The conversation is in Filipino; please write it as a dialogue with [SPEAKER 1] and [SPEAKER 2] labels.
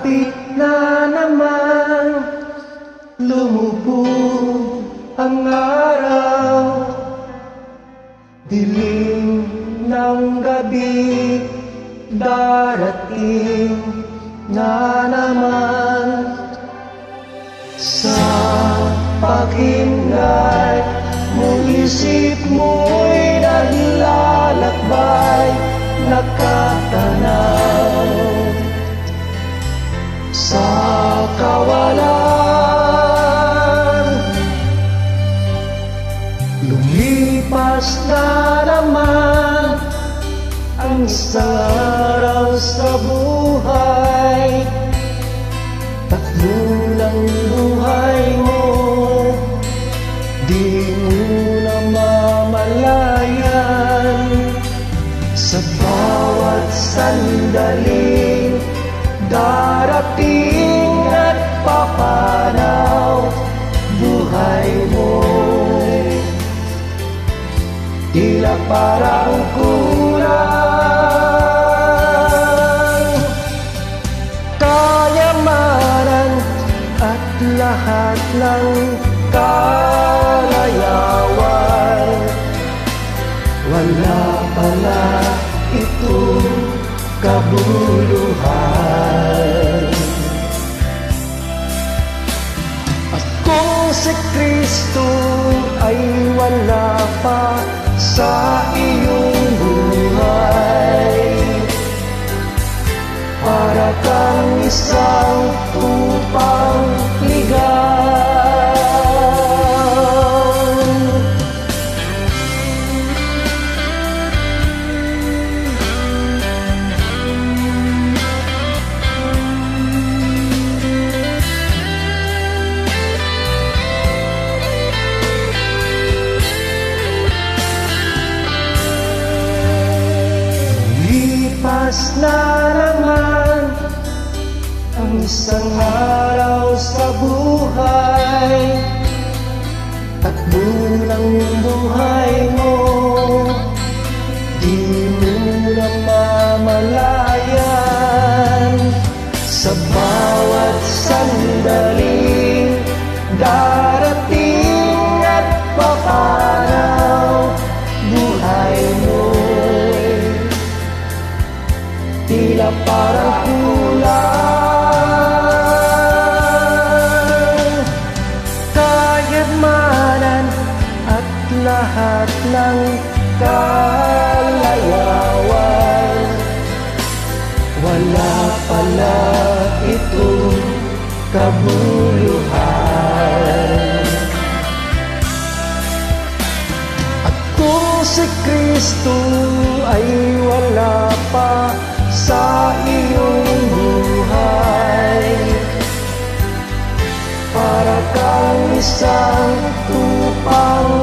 [SPEAKER 1] Malapit na naman lumubog ang araw, dilim ng gabi darating na naman. Sa paghimlay mo isip mo'y naglalakbay, nakatanaw sa kawalan. Lumipas na naman ang isang araw sa buhay, takbo ng buhay mo, di mo na mamalayan. Sa bawat sandaling darating at papanaw buhay mo, tila parang kulang. Kayamanan at lahat ng kalayawan, wala pala itong kabuluhan. At kung si Kristo ay wala pa sa iyong buhay, para kang isang upang ligaw. Lipas na naman ang isang araw sa buhay, takbo ng buhay mo, di mo na mamalayan. Sa bawat sandaling darating at papanaw buhay mo, tila parang kulang. Kayamanan at lahat ng kalayawan, wala pala itong kabuluhan. At kung si Kristo ay wala pa sa iyong buhay, para kang isang upang